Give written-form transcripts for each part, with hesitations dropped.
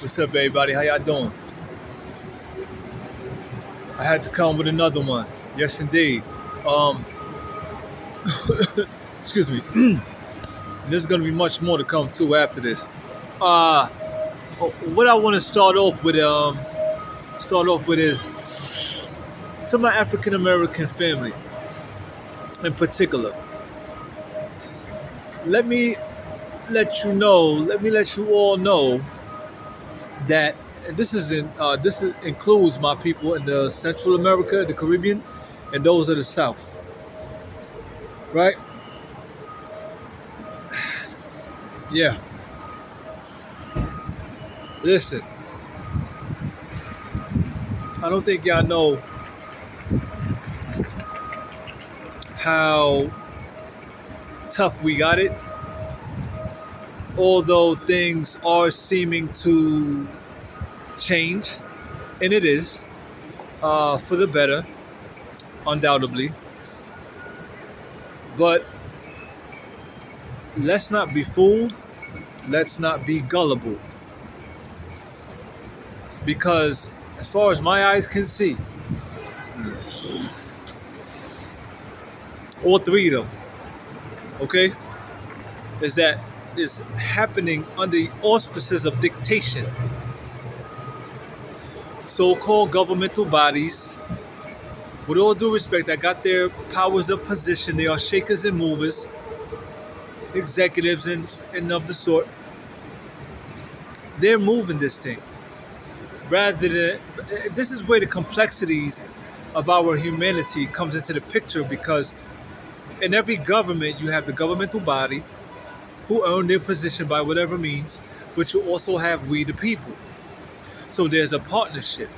What's up, everybody? How y'all doing? I had to come with another one. Yes, indeed. Um, excuse me. There's gonna be much more to come too after this. Uh, what I want to start off with is to my African American family in particular. Let me let you know. Let me let you all know that includes my people in the Central America, the Caribbean, and those of the South. Right? Yeah. Listen, I don't think y'all know how tough we got it, although things are seeming to change, and it is for the better, undoubtedly. But let's not be fooled, let's not be gullible, because as far as my eyes can see, all three of them, okay, is that is happening under the auspices of dictation. So-called governmental bodies, with all due respect, that got their powers of position, they are shakers and movers, executives and of the sort. They're moving this thing. Rather than, this is where the complexities of our humanity comes into the picture, because in every government you have the governmental body who earn their position by whatever means, but you also have we the people. So there's a partnership.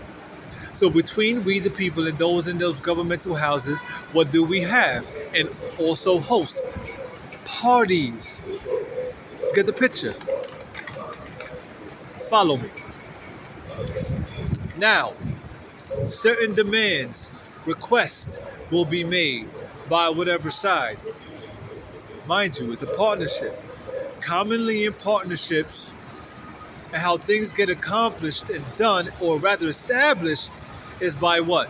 So between we the people and those in those governmental houses, what do we have? And also host parties. Get the picture. Follow me. Now, certain demands, requests will be made by whatever side. Mind you, it's a partnership. Commonly in partnerships, and how things get accomplished and done, or rather established, is by what?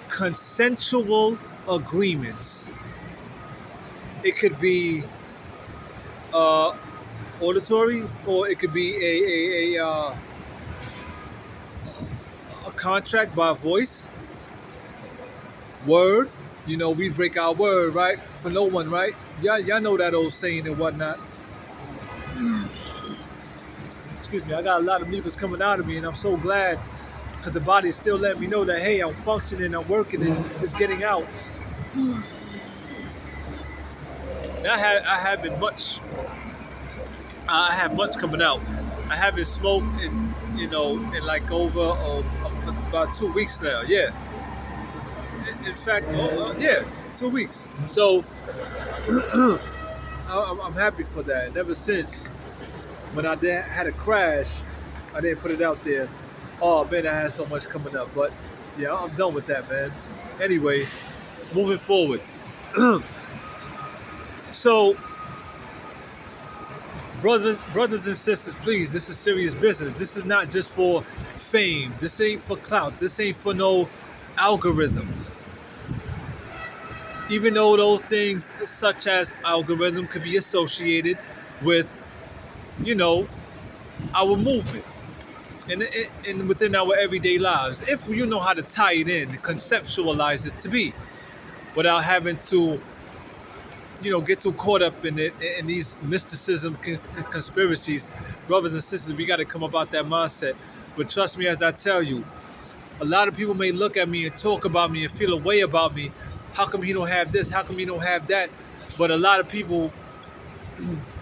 Consensual agreements. It could be auditory, or it could be a contract by voice, word. You know, we break our word, right? For no one, right? Y'all know that old saying and whatnot. Excuse me, I got a lot of mucus coming out of me, and I'm so glad, because the body's still letting me know that, hey, I'm functioning, I'm working, and it's getting out. And I have much coming out. I haven't smoked in like over about 2 weeks now. Yeah. In fact, yeah, 2 weeks. So I'm happy for that. And ever since when I had a crash, I didn't put it out there. Oh man, I had so much coming up. But yeah, I'm done with that, man. Anyway, moving forward. So, brothers and sisters, please, this is serious business. This is not just for fame. This ain't for clout. This ain't for no algorithm. Even though those things such as algorithm could be associated with, our movement and within our everyday lives, if you know how to tie it in, conceptualize it to be, without having to get too caught up in it, in these mysticism and conspiracies. Brothers and sisters, we got to come about that mindset. But trust me as I tell you, a lot of people may look at me and talk about me and feel a way about me. How come you don't have this? How come you don't have that? But a lot of people,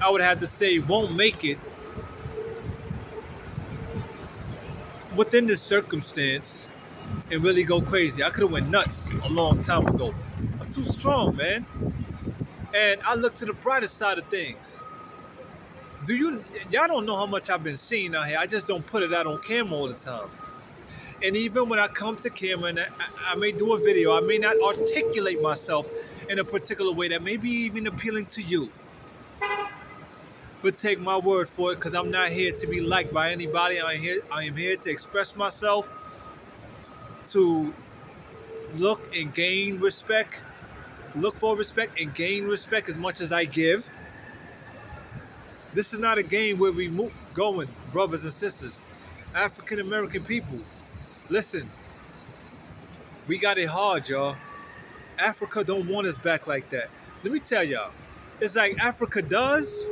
I would have to say, won't make it within this circumstance and really go crazy. I could have went nuts a long time ago. I'm too strong, man. And I look to the brighter side of things. Y'all don't know how much I've been seeing out here. I just don't put it out on camera all the time. And even when I come to camera and I may do a video, I may not articulate myself in a particular way that may be even appealing to you. But take my word for it, because I'm not here to be liked by anybody. I am here to express myself, to look and gain respect, look for respect and gain respect as much as I give. This is not a game where we move going, brothers and sisters. African American people, listen, we got it hard, y'all. Africa don't want us back like that. Let me tell y'all, it's like Africa does,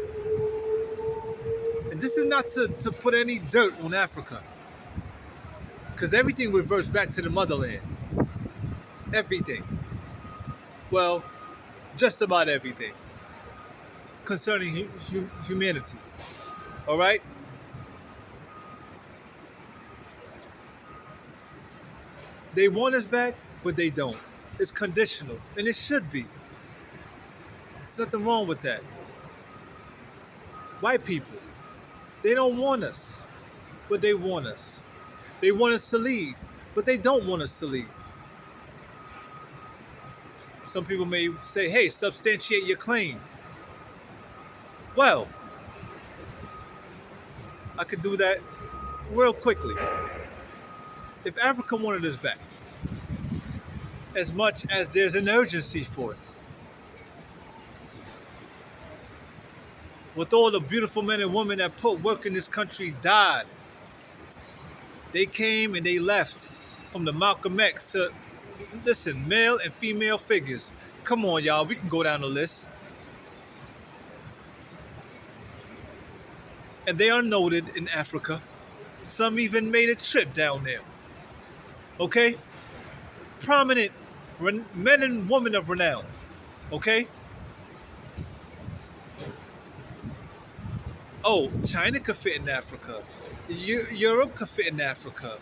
and this is not to put any dirt on Africa, because everything reverts back to the motherland. Everything. Well, just about everything concerning humanity. All right? They want us back, but they don't. It's conditional, and it should be. There's nothing wrong with that. White people, they don't want us, but they want us. They want us to leave, but they don't want us to leave. Some people may say, hey, substantiate your claim. Well, I could do that real quickly. If Africa wanted us back, as much as there's an urgency for it, with all the beautiful men and women that put work in this country died, they came and they left, from the Malcolm X to, listen, male and female figures. Come on, y'all, we can go down the list. And they are noted in Africa. Some even made a trip down there. Okay? Prominent men and women of renown. Okay? Oh, China could fit in Africa. Europe could fit in Africa.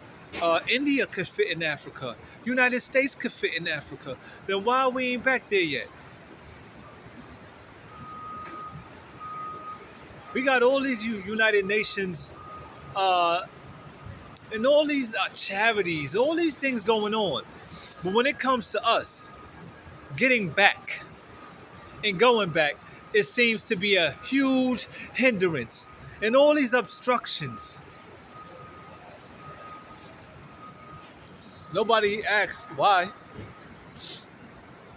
India could fit in Africa. United States could fit in Africa. Then why we ain't back there yet? We got all these United Nations and all these charities, all these things going on. But when it comes to us getting back and going back, it seems to be a huge hindrance and all these obstructions. Nobody asks why.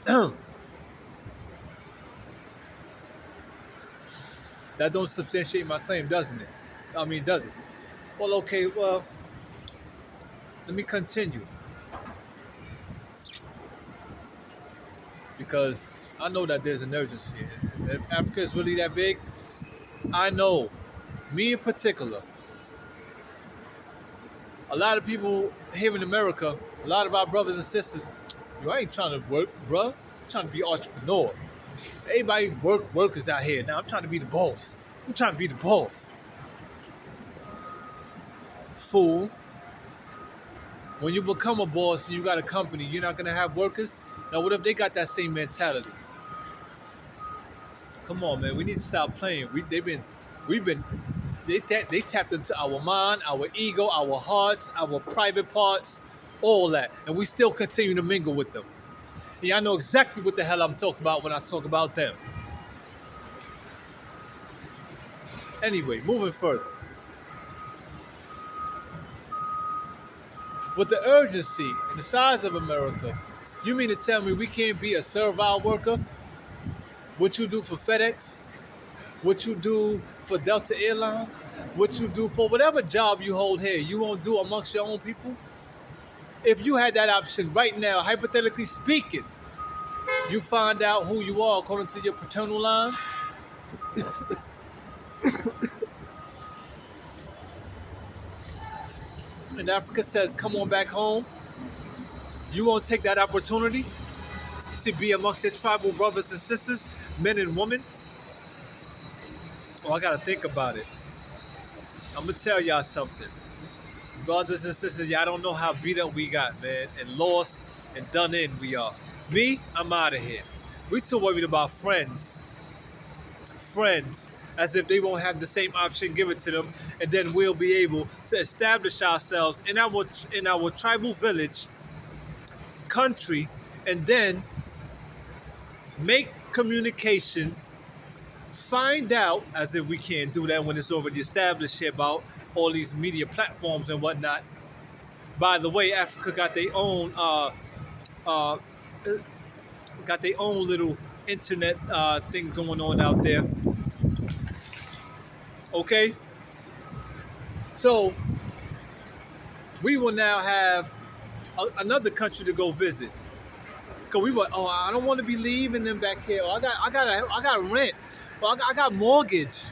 That don't substantiate my claim, doesn't it? I mean, does it? Well, okay, well, let me continue. Because I know that there's an urgency. If Africa is really that big, I know, me in particular, a lot of people here in America, a lot of our brothers and sisters, I ain't trying to work, bro. I'm trying to be an entrepreneur. Everybody workers out here. Now I'm trying to be the boss. I'm trying to be the boss. Fool. When you become a boss and you got a company, you're not gonna have workers? Now what if they got that same mentality? Come on, man. We need to stop playing. They tapped into our mind, our ego, our hearts, our private parts, all that, and we still continue to mingle with them. Yeah, I know exactly what the hell I'm talking about when I talk about them. Anyway, moving further. With the urgency and the size of America, you mean to tell me we can't be a servile worker? What you do for FedEx? What you do for Delta Airlines? What you do for whatever job you hold here, you won't do amongst your own people? If you had that option right now, hypothetically speaking, you find out who you are according to your paternal line. And Africa says, come on back home. You won't take that opportunity to be amongst your tribal brothers and sisters, men and women? Oh, I gotta think about it. I'm gonna tell y'all something. Brothers and sisters, y'all don't know how beat up we got, man, and lost and done in we are. Me, I'm out of here. We too worried about friends. Friends, as if they won't have the same option given to them, and then we'll be able to establish ourselves in our tribal village, country, and then make communication find out, as if we can't do that when it's already established here about all these media platforms and whatnot. By the way, Africa uh, got their own little internet things going on out there. Okay, so we will now have another country to go visit. Cause we were, oh, I don't want to be leaving them back here. Oh, I got rent. Oh, I got mortgage.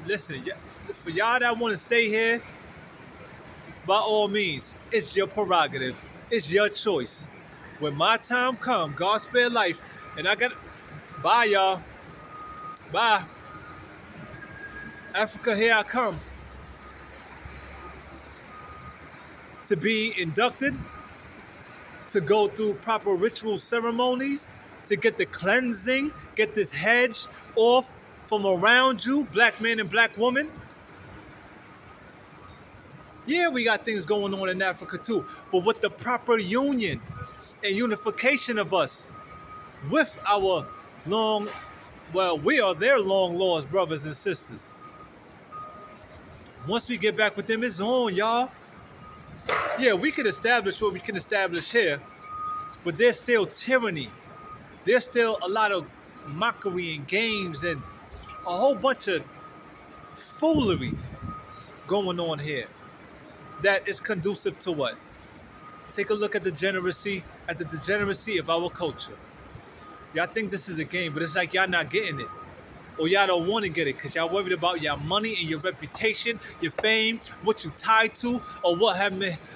Listen, for y'all that want to stay here, by all means, it's your prerogative. It's your choice. When my time come, God spare life, and I got, bye y'all, bye. Africa, here I come to be inducted, to go through proper ritual ceremonies, to get the cleansing, get this hedge off from around you, black man and black woman. Yeah, we got things going on in Africa too, but with the proper union and unification of us with our long, well, we are their long lost brothers and sisters. Once we get back with them, it's on, y'all. Yeah, we can establish what we can establish here, but there's still tyranny. There's still a lot of mockery and games and a whole bunch of foolery going on here that is conducive to what? Take a look at the degeneracy of our culture. Y'all think this is a game, but it's like y'all not getting it. Or y'all don't want to get it because y'all worried about your money and your reputation, your fame, what you tied to, or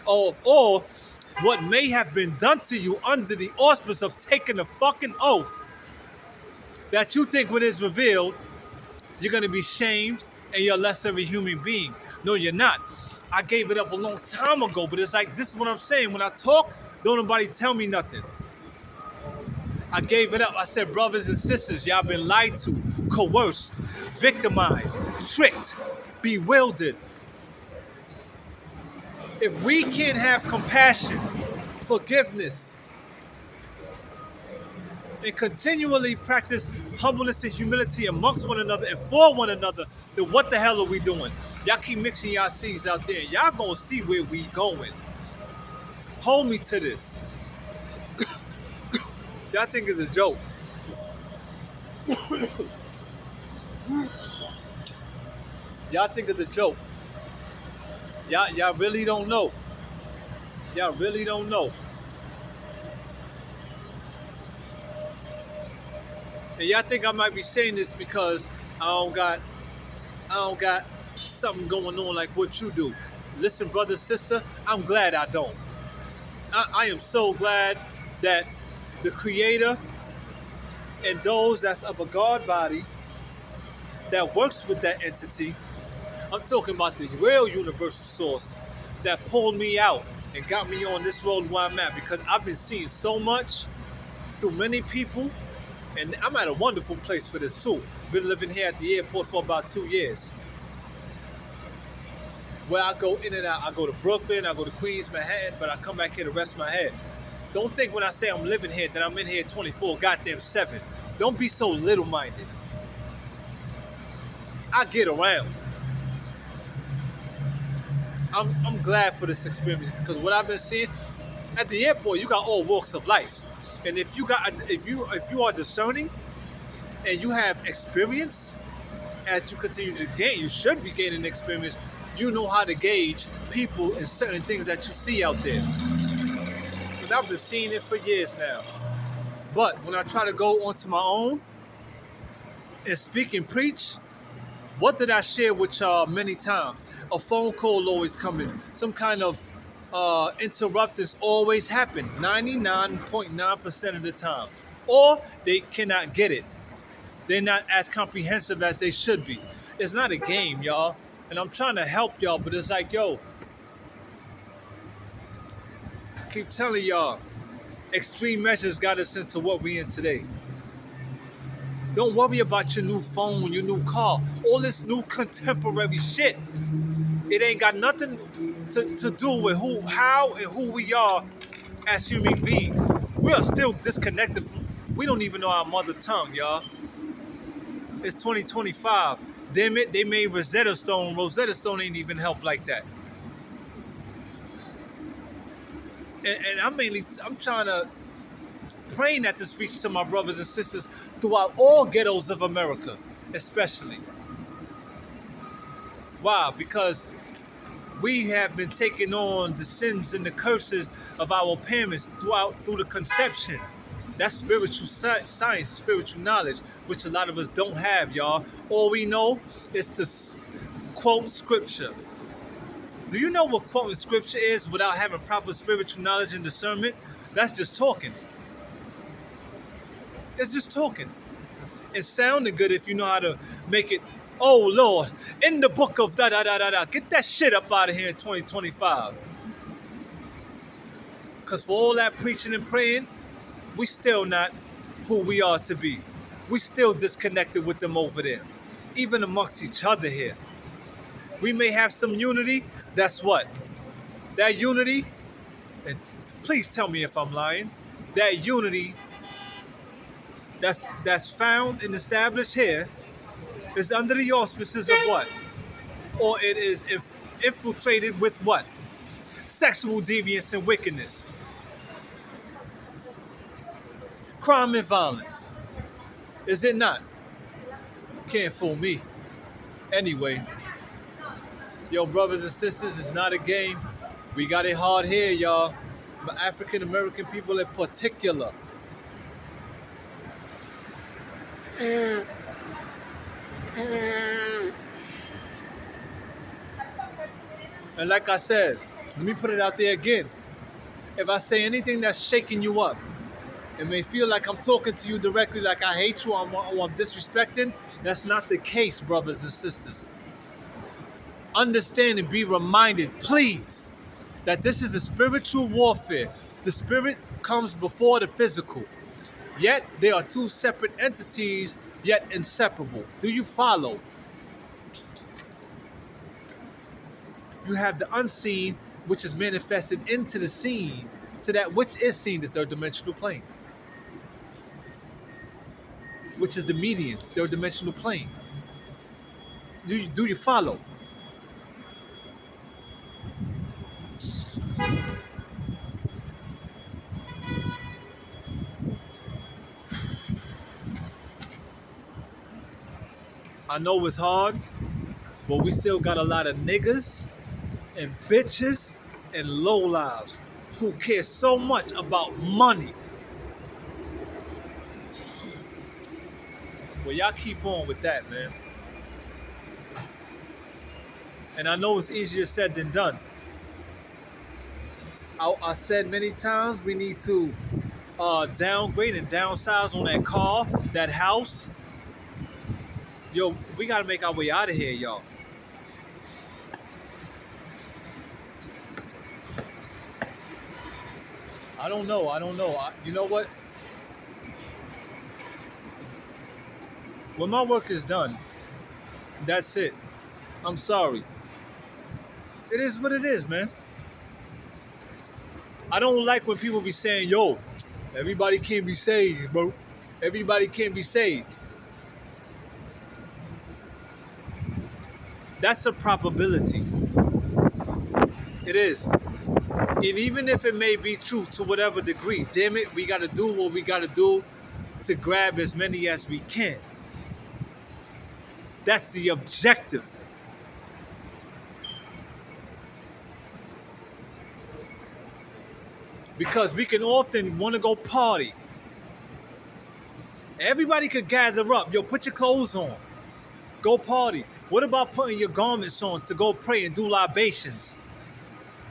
or what may have been done to you under the auspice of taking a fucking oath that you think when it's revealed, you're going to be shamed and you're less of a human being. No, you're not. I gave it up a long time ago, but it's like, this is what I'm saying. When I talk, don't nobody tell me nothing. I gave it up. I said, brothers and sisters, y'all been lied to, coerced, victimized, tricked, bewildered. If we can't have compassion, forgiveness, and continually practice humbleness and humility amongst one another and for one another, then what the hell are we doing? Y'all keep mixing y'all seeds out there. Y'all gonna see where we going. Hold me to this. Y'all think it's a joke. Y'all think it's a joke. Y'all really don't know. Y'all really don't know. And y'all think I might be saying this because I don't got something going on like what you do. Listen, brother, sister, I'm glad I don't. I am so glad that the Creator and those that's of a God body that works with that entity, I'm talking about the real universal source that pulled me out and got me on this road where I'm at, because I've been seeing so much through many people, and I'm at a wonderful place for this too. Been living here at the airport for about 2 years. Where I go in and out, I go to Brooklyn, I go to Queens, Manhattan, but I come back here to rest my head. Don't think when I say I'm living here that I'm in here 24 goddamn 7. Don't be so little-minded. I get around. I'm glad for this experience because what I've been seeing at the airport, you got all walks of life, and if you are discerning and you have experience, as you continue to gain, you should be gaining experience. You know how to gauge people and certain things that you see out there. Because I've been seeing it for years now. But when I try to go onto my own and speak and preach, what did I share with y'all many times? A phone call always coming. Some kind of interruptance always happen 99.9% of the time. Or they cannot get it. They're not as comprehensive as they should be. It's not a game, y'all. And I'm trying to help y'all, but it's like, yo, I keep telling y'all, extreme measures got us into what we in today. Don't worry about your new phone, your new car, all this new contemporary shit. It ain't got nothing to do with how and who we are as human beings. We are still disconnected from, we don't even know our mother tongue, y'all. It's 2025. Damn it, they made Rosetta Stone. Rosetta Stone ain't even help like that. And I'm trying to praying at this reach to my brothers and sisters throughout all ghettos of America, especially. Why? Because we have been taking on the sins and the curses of our parents through the conception. That's spiritual science, spiritual knowledge, which a lot of us don't have, y'all. All we know is to quote scripture. Do you know what quoting scripture is without having proper spiritual knowledge and discernment? That's just talking. It's just talking. It's sounding good if you know how to make it. Oh Lord, in the book of da da da da da. Get that shit up out of here in 2025. Because for all that preaching and praying, we still not who we are to be. We still disconnected with them over there. Even amongst each other here. We may have some unity. That's what? That unity, and please tell me if I'm lying, that unity that's found and established here is under the auspices of what? Or it is infiltrated with what? Sexual deviance and wickedness. Crime and violence. Is it not? Can't fool me. Anyway, yo, brothers and sisters, it's not a game. We got it hard here, y'all. But African American people in particular. And like I said, let me put it out there again. If I say anything that's shaking you up, it may feel like I'm talking to you directly, like I hate you or I'm disrespecting. That's not the case, brothers and sisters. Understand and be reminded, please, that this is a spiritual warfare. The spirit comes before the physical. Yet they are two separate entities, yet inseparable. Do you follow? You have the unseen, which is manifested into the seen, to that which is seen, the third dimensional plane, which is the median, third dimensional plane. Do you follow? I know it's hard, but we still got a lot of niggas and bitches and lowlives who care so much about money. Well, y'all keep on with that, man. And I know it's easier said than done. I said many times we need to downgrade and downsize on that car, that house. Yo, we gotta make our way out of here, y'all. I don't know. You know what? When my work is done, that's it. I'm sorry. It is what it is, man. I don't like when people be saying, yo, everybody can't be saved, bro. Everybody can't be saved. That's a probability. It is. And even if it may be true to whatever degree, damn it, we got to do what we got to do to grab as many as we can. That's the objective. Because we can often want to go party. Everybody could gather up. Yo, put your clothes on. Go party. What about putting your garments on to go pray and do libations?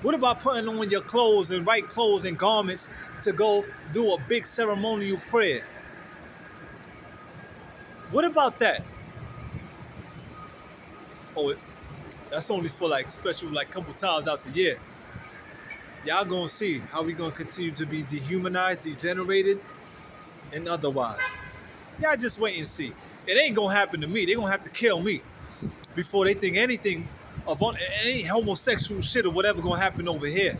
What about putting on your clothes and right clothes and garments to go do a big ceremonial prayer? What about that? Oh, that's only for like special, like couple times out the year. Y'all gonna see how we gonna continue to be dehumanized, degenerated, and otherwise. Y'all just wait and see. It ain't gonna happen to me. They gonna have to kill me before they think anything of any homosexual shit or whatever gonna happen over here.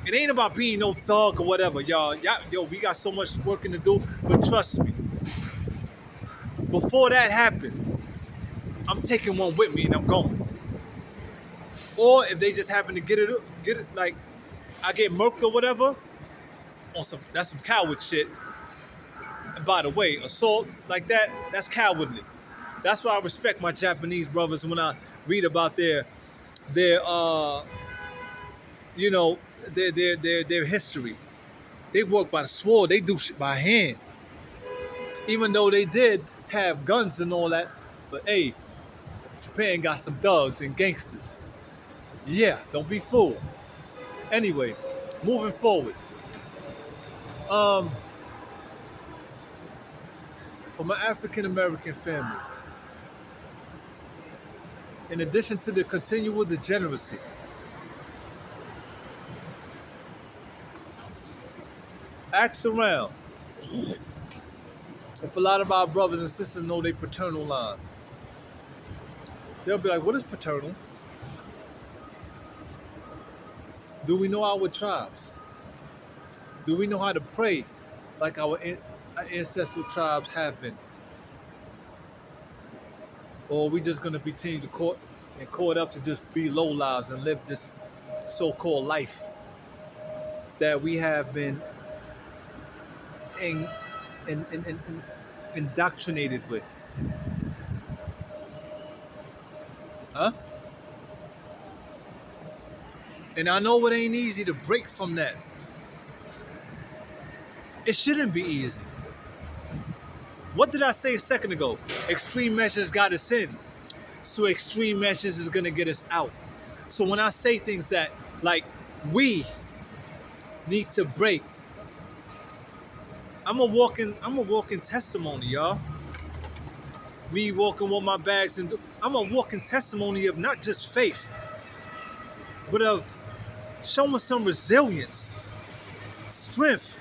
It ain't about being no thug or whatever, y'all. Yo, we got so much working to do, but trust me. before that happened, I'm taking one with me and I'm going. Or if they just happen to get it like I get murked or whatever, on that's some coward shit. And by the way, assault like that, that's cowardly. That's why I respect my Japanese brothers when I read about their you know their history. They work by the sword. They do shit by hand. Even though they did have guns and all that, but hey, Japan got some thugs and gangsters. Yeah, don't be fooled. Anyway, moving forward. Um, for my African American family, in addition to the continual degeneracy, ask around if a lot of our brothers and sisters know their paternal line. They'll be like, what is paternal? Do we know our tribes? Do we know how to pray like our ancestral tribes have been? Or are we just going to continue to caught up to just be low lives and live this so-called life that we have been in, indoctrinated with? Huh? And I know it ain't easy to break from that. It shouldn't be easy. What did I say a second ago? Extreme measures got us in. So extreme measures is gonna get us out. So when I say things that like we need to break, I'm a walking testimony, y'all. Me walking with my bags and I'm a walking testimony of not just faith, but of showing some resilience, strength.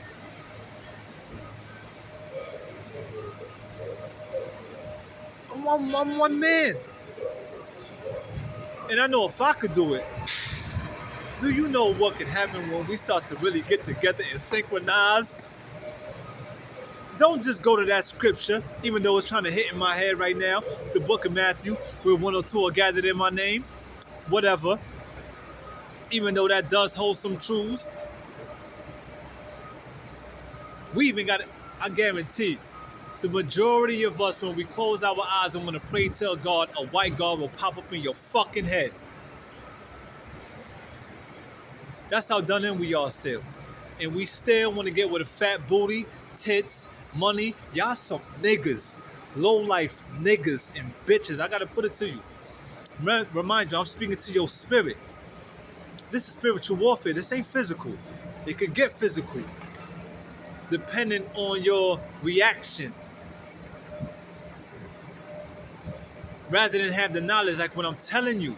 I'm one man. And I know if I could do it, do you know what could happen when we start to really get together and synchronize? Don't just go to that scripture, even though it's trying to hit in my head right now, the book of Matthew, where one or two are gathered in my name, whatever. Even though that does hold some truths. We even got, I guarantee, the majority of us, when we close our eyes and want to pray to God, a white God will pop up in your fucking head. That's how done in we are still. And we still want to get with a fat booty, tits, money. Y'all some niggas. Low life niggas and bitches. I got to put it to you. Remind you, I'm speaking to your spirit. This is spiritual warfare. This ain't physical. It could get physical, depending on your reaction. Rather than have the knowledge, like when I'm telling you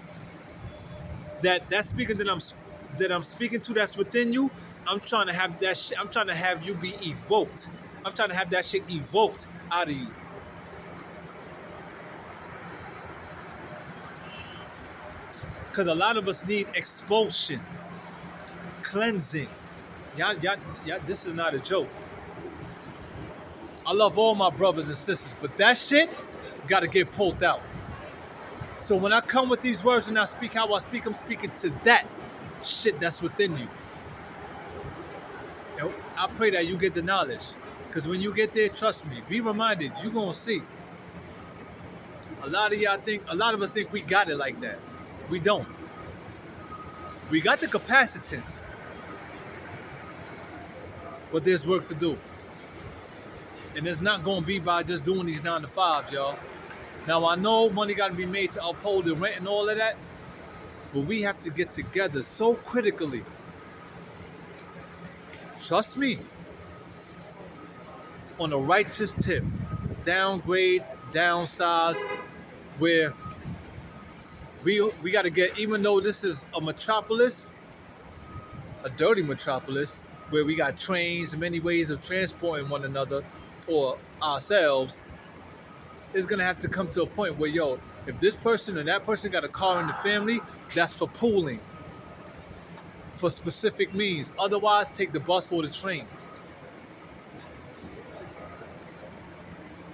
that speaking that I'm speaking to that's within you, I'm trying to have that shit. I'm trying to have you be evoked. I'm trying to have that shit evoked out of you. Because a lot of us need expulsion, cleansing. Y'all, this is not a joke. I love all my brothers and sisters, but that shit got to get pulled out. So when I come with these words and I speak how I speak, I'm speaking to that shit that's within you. And I pray that you get the knowledge. Because when you get there, trust me, be reminded, you're going to see. A lot of us think we got it like that. We don't. We got the capacitance. But there's work to do. And it's not going to be by just doing these 9 to 5, y'all. Now, I know money got to be made to uphold the rent and all of that, but we have to get together so critically. Trust me, on a righteous tip, downgrade, downsize, where we got to get, even though this is a metropolis, a dirty metropolis, where we got trains, many ways of transporting one another or ourselves, it's gonna have to come to a point where, yo, if this person and that person got a car in the family, that's for pooling, for specific means. Otherwise, take the bus or the train.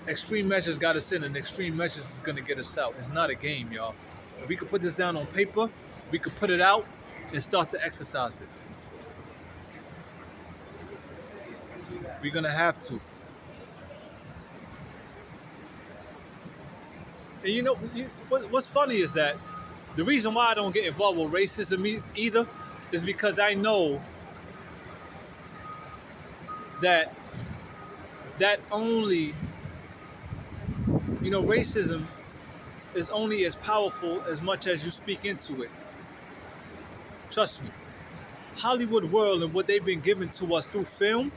Extreme measures got us in, and extreme measures is gonna get us out. It's not a game, y'all. If we could put this down on paper, we could put it out and start to exercise it. We're gonna have to. And you know, what's funny is that the reason why I don't get involved with racism either is because I know that only, racism is only as powerful as much as you speak into it. Trust me. Hollywood world and what they've been given to us through film,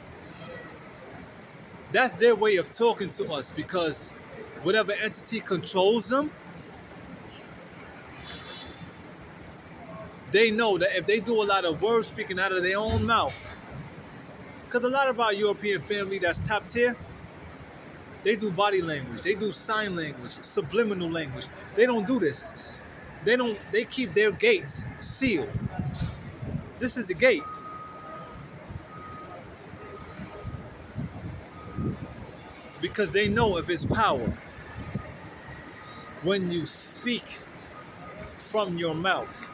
that's their way of talking to us, because whatever entity controls them, they know that if they do a lot of words speaking out of their own mouth, because a lot of our European family that's top tier, they do body language, they do sign language, subliminal language. They don't do this. They keep their gates sealed. This is the gate. Because they know if it's power. When you speak from your mouth,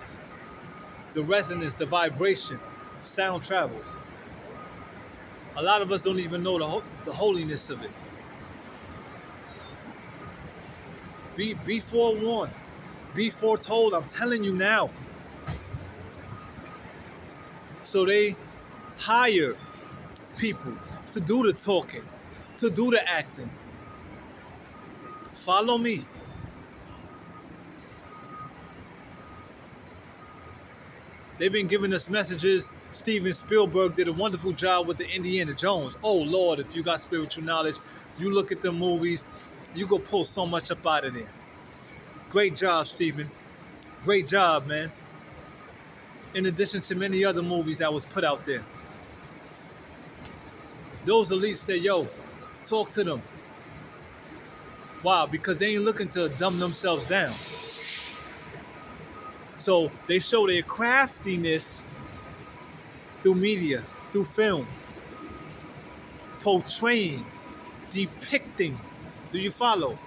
the resonance, the vibration, sound travels. A lot of us don't even know the holiness of it. Be forewarned. Be foretold. I'm telling you now. So they hire people to do the talking, to do the acting. Follow me. They've been giving us messages. Steven Spielberg did a wonderful job with the Indiana Jones. Oh Lord, if you got spiritual knowledge, you look at the movies, you go pull so much up out of there. Great job, Steven. Great job, man. In addition to many other movies that was put out there. Those elites say, yo, talk to them. Why? Because they ain't looking to dumb themselves down. So they show their craftiness through media, through film, portraying, depicting. Do you follow?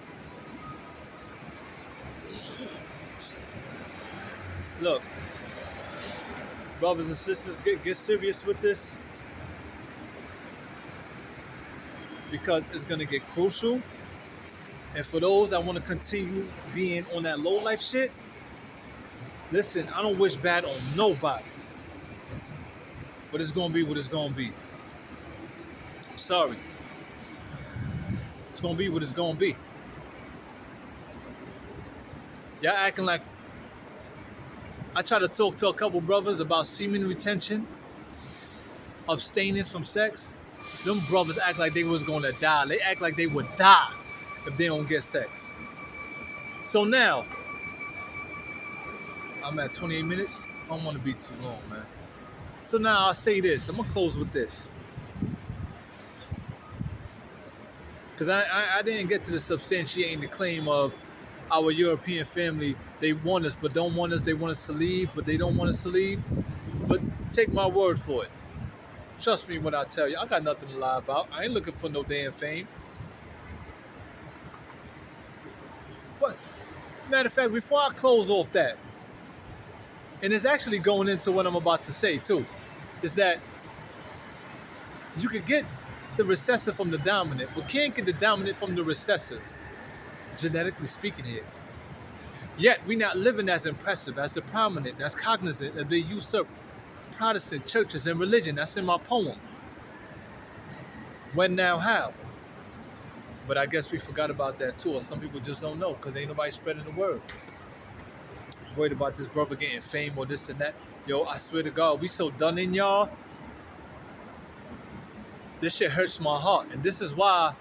Look, brothers and sisters, get serious with this, because it's going to get crucial. And for those that want to continue being on that low life shit, listen, I don't wish bad on nobody. But it's going to be what it's going to be. I'm sorry. It's going to be what it's going to be. Y'all acting like... I try to talk to a couple brothers about semen retention, abstaining from sex. Them brothers act like they was going to die. They act like they would die if they don't get sex. So now, I'm at 28 minutes. I don't want to be too long, man. So now I'll say this. I'm going to close with this. Because I didn't get to the substantiating the claim of our European family. They want us but don't want us. They want us to leave but they don't want us to leave. But take my word for it. Trust me when I tell you. I got nothing to lie about. I ain't looking for no damn fame. But, matter of fact, before I close off that, and it's actually going into what I'm about to say too, is that you could get the recessive from the dominant, but can't get the dominant from the recessive, genetically speaking here. Yet we not living as impressive, as the prominent, as cognizant of the usurped Protestant churches and religion. That's in my poem. When, now, how? But I guess we forgot about that too, or some people just don't know because ain't nobody spreading the word. Worried about this brother getting fame or this and that. Yo, I swear to God, we so done in, y'all. This shit hurts my heart. And this is why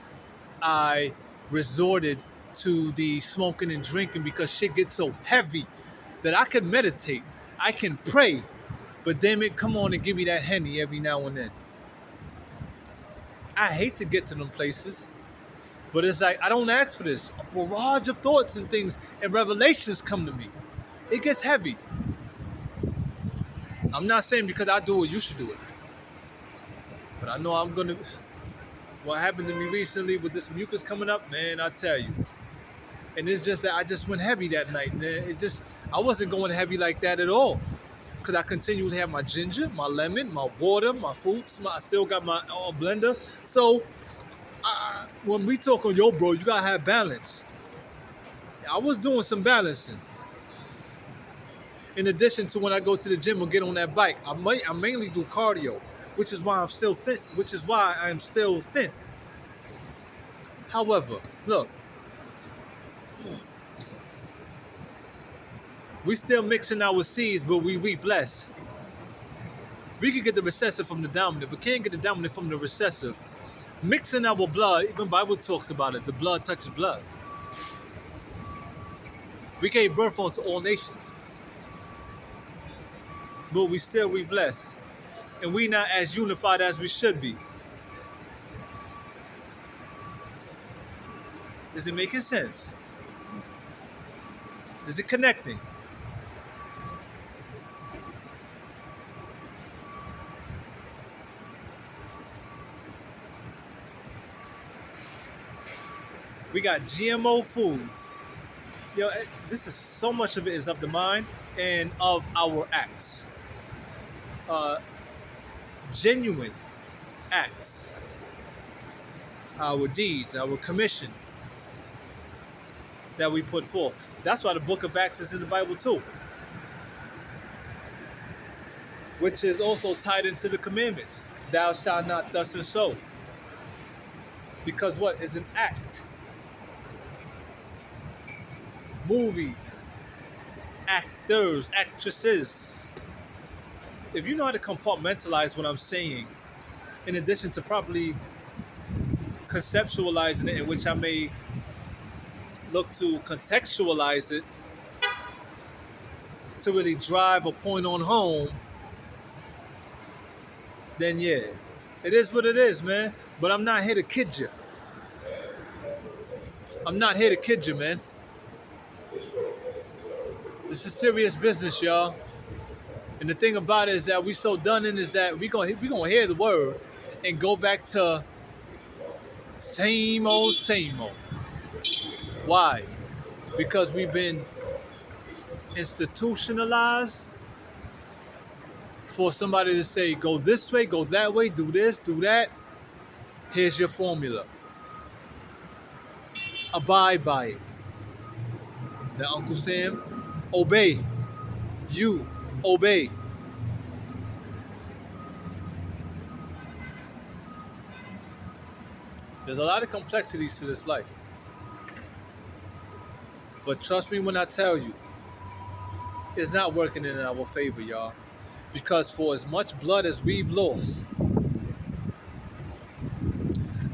I resorted to the smoking and drinking, because shit gets so heavy that I can meditate, I can pray, but damn it, come on and give me that Henny every now and then. I hate to get to them places, but it's like, I don't ask for this. A barrage of thoughts and things and revelations come to me. It gets heavy. I'm not saying because I do it, you should do it. But I know I'm going to... What happened to me recently with this mucus coming up, man, I tell you. And it's just that I just went heavy that night, man. I wasn't going heavy like that at all. Because I continue to have my ginger, my lemon, my water, my fruits. I still got my blender. So when we talk on yo, bro, you gotta have balance. I was doing some balancing. In addition to when I go to the gym or get on that bike, I mainly do cardio, which is why I'm still thin. Which is why I'm still thin. However, look, we still mixing our seeds, but we reap less. We can get the recessive from the dominant, but can't get the dominant from the recessive. Mixing our blood, even Bible talks about it. The blood touches blood. We gave birth unto all nations, but we still reap less, and we not as unified as we should be. Is it making sense? Is it connecting? We got GMO foods. Yo, this is so much of it is of the mind and of our acts. Uh, Genuine acts, our deeds, our commission that we put forth. That's why the book of Acts is in the Bible too, which is also tied into the commandments. Thou shalt not thus and so. Because what is an act? Movies, actors, actresses. If you know how to compartmentalize what I'm saying, in addition to properly conceptualizing it, in which I may look to contextualize it to really drive a point on home, then yeah, it is what it is, man. But I'm not here to kid you. I'm not here to kid you, man. This is serious business, y'all. And the thing about it is that we so done in is that we gonna hear the word and go back to same old, same old. Why? Because we've been institutionalized for somebody to say, go this way, go that way, do this, do that. Here's your formula. Abide by it. Now, Uncle Sam, obey. You obey. There's a lot of complexities to this life. But trust me when I tell you, it's not working in our favor, y'all. Because for as much blood as we've lost,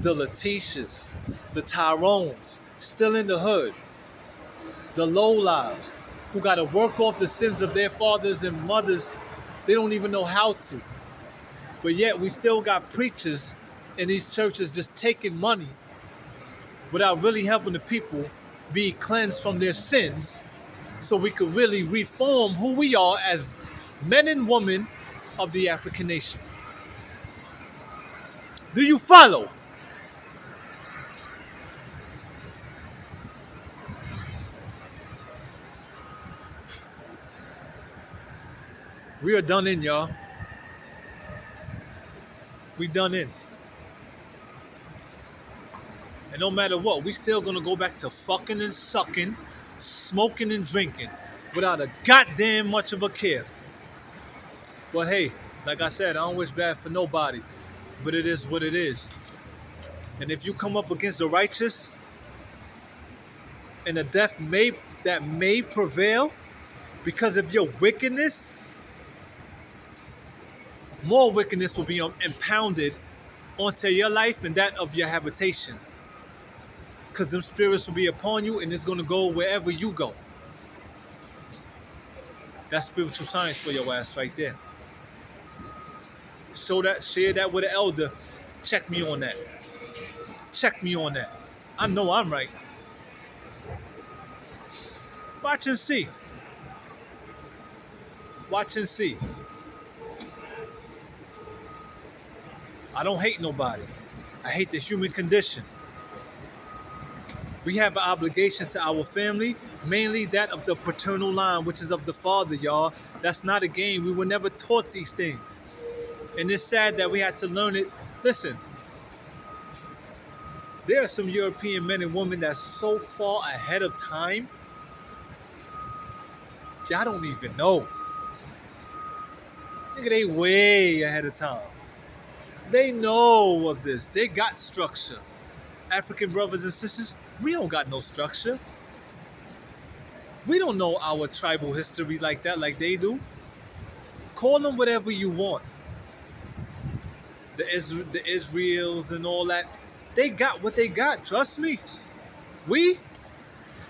the Letitias, the Tyrones, still in the hood, the low-lives, who got to work off the sins of their fathers and mothers, they don't even know how to. But yet we still got preachers in these churches just taking money without really helping the people be cleansed from their sins so we could really reform who we are as men and women of the African nation. Do you follow? We are done in, y'all. We done in. And no matter what, we still gonna go back to fucking and sucking, smoking and drinking without a goddamn much of a care. But hey, like I said, I don't wish bad for nobody, but it is what it is. And if you come up against the righteous and the death that may prevail because of your wickedness, more wickedness will be impounded onto your life and that of your habitation. Because them spirits will be upon you and it's going to go wherever you go. That's spiritual science for your ass right there. Share that with an elder. Check me on that. Check me on that. I know I'm right. Watch and see. Watch and see. I don't hate nobody. I hate the human condition. We have an obligation to our family, mainly that of the paternal line, which is of the father, y'all. That's not a game. We were never taught these things. And it's sad that we had to learn it. Listen, there are some European men and women that's so far ahead of time, y'all don't even know. Nigga, they way ahead of time. They know of this. They got structure. African brothers and sisters, we don't got no structure. We don't know our tribal history like that, like they do. Call them whatever you want. The Israels and all that, they got what they got. Trust me. We,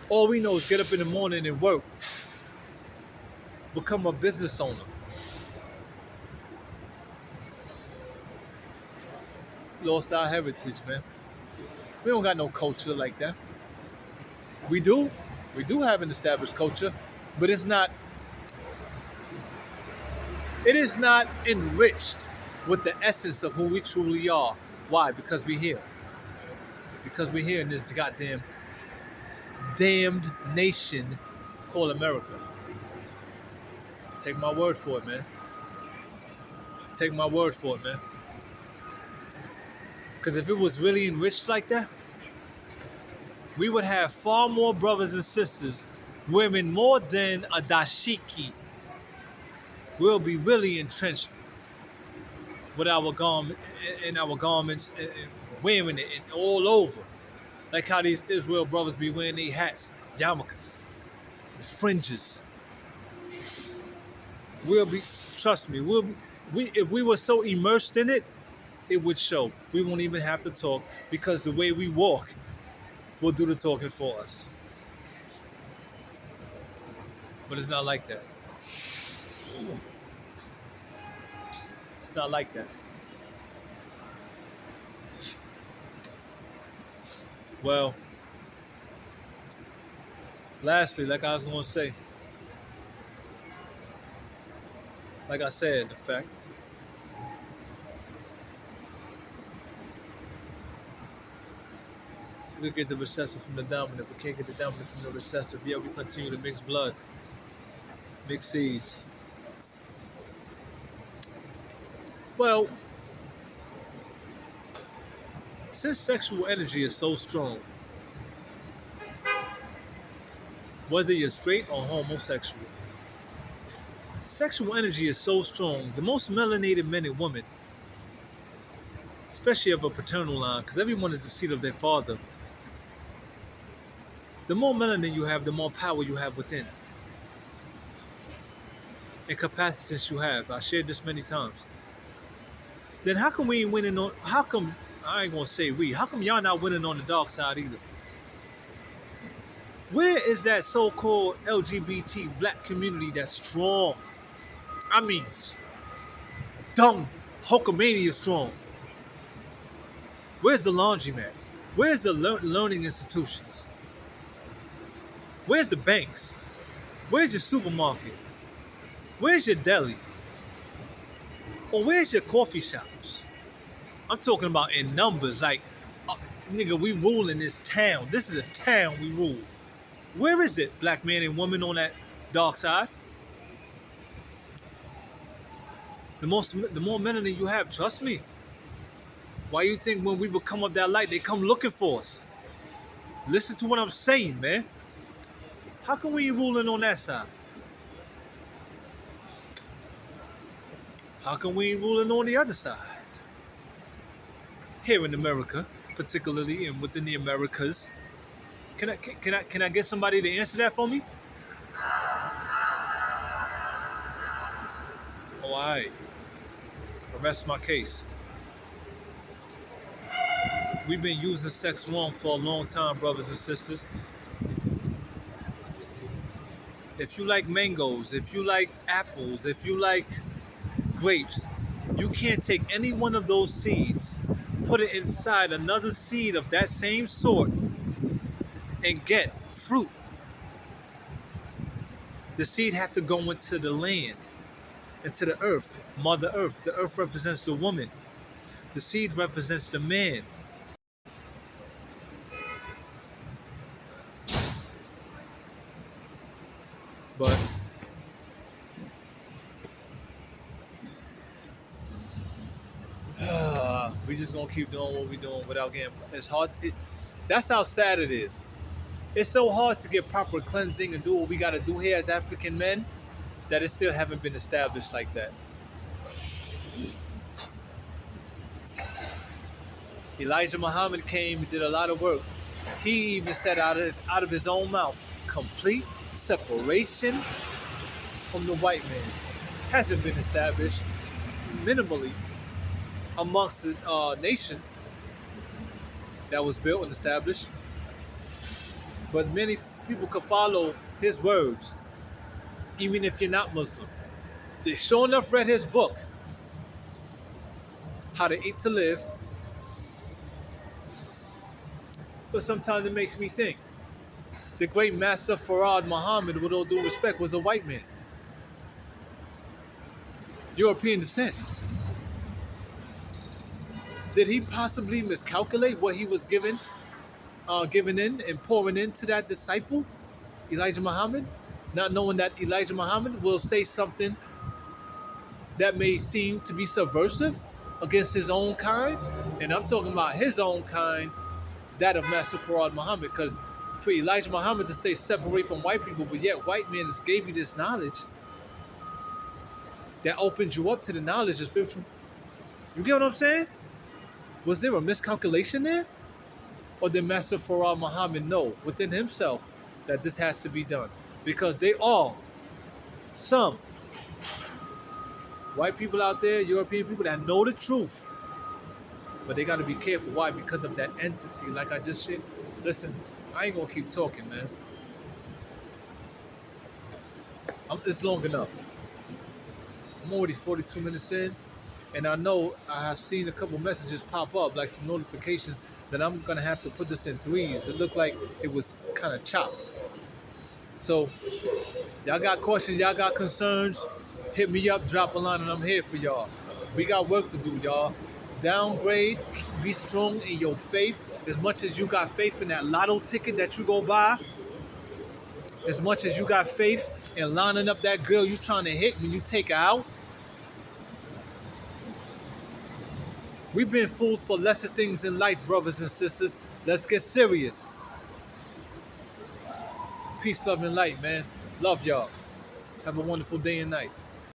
all we know is get up in the morning and work. Become a business owner. Lost our heritage, man. We don't got no culture like that. We do. We do have an established culture, but it is not enriched with the essence of who we truly are. Why? Because we're here. Because we're here in this goddamn damned nation called America. Take my word for it, man. Take my word for it, man. Because if it was really enriched like that, we would have far more brothers and sisters wearing more than a dashiki. We'll be really entrenched with our garment in our garments and wearing it and all over. Like how these Israel brothers be wearing their hats, yarmulkes, the fringes. We'll be, trust me, if we were so immersed in it, it would show. We won't even have to talk because the way we walk will do the talking for us. But it's not like that. It's not like that. Well, lastly, like I was going to say, like I said, in fact, we get the recessive from the dominant. We can't get the dominant from the recessive. Yeah, we continue to mix blood, mix seeds. Well, since sexual energy is so strong, whether you're straight or homosexual, sexual energy is so strong. The most melanated men and women, especially of a paternal line, because everyone is the seed of their father. The more melanin you have, the more power you have within. And capacitance you have. I shared this many times. Then how come we ain't winning on, how come, I ain't gonna say we, how come y'all not winning on the dark side either? Where is that so-called LGBT black community that's strong? I mean, dumb, Hulkamania strong. Where's the laundromats? Where's the learning institutions? Where's the banks? Where's your supermarket? Where's your deli? Or where's your coffee shops? I'm talking about in numbers, like, nigga, we rule in this town. This is a town we rule. Where is it, black man and woman on that dark side? The more melanin you have, trust me. Why you think when we would come up that light, they come looking for us? Listen to what I'm saying, man. How come we ain't ruling on that side? How come we ain't ruling on the other side? Here in America, particularly and within the Americas. Can I get somebody to answer that for me? Oh, all right. Rest my case. We've been using sex wrong for a long time, brothers and sisters. If you like mangoes, if you like apples, if you like grapes, you can't take any one of those seeds, put it inside another seed of that same sort, and get fruit. The seed have to go into the land, into the earth, Mother Earth. The earth represents the woman. The seed represents the man. But we just gonna keep doing what we doing without getting. It's hard. That's how sad it is. It's so hard to get proper cleansing and do what we gotta do here as African men that it still haven't been established like that. Elijah Muhammad came and did a lot of work. He even said out of his own mouth, complete separation from the white man hasn't been established minimally amongst the nation that was built and established. But many people could follow his words, even if you're not Muslim. They sure enough read his book, How to Eat to Live. But sometimes it makes me think. The great master Farad Muhammad, with all due respect, was a white man. European descent. Did he possibly miscalculate what he was giving in and pouring into that disciple, Elijah Muhammad, not knowing that Elijah Muhammad will say something that may seem to be subversive against his own kind? And I'm talking about his own kind, that of Master Farad Muhammad, because for Elijah Muhammad to say separate from white people, but yet white men just gave you this knowledge that opened you up to the knowledge of spiritual. You get what I'm saying? Was there a miscalculation there? Or did Master Farad Muhammad know within himself that this has to be done? Because they all, some white people out there, European people that know the truth, but they got to be careful. Why? Because of that entity, like I just said. Listen, I ain't gonna keep talking, man. It's long enough. I'm already 42 minutes in, and I know I have seen a couple messages pop up, like some notifications, that I'm gonna have to put this in threes. It looked like it was kind of chopped. So, y'all got questions, y'all got concerns, hit me up, drop a line, and I'm here for y'all. We got work to do, y'all. Downgrade, be strong in your faith. As much as you got faith in that lotto ticket that you go buy, as much as you got faith in lining up that girl you trying to hit when you take her out. We've been fools for lesser things in life, brothers and sisters. Let's get serious. Peace, love, and light, man. Love y'all. Have a wonderful day and night.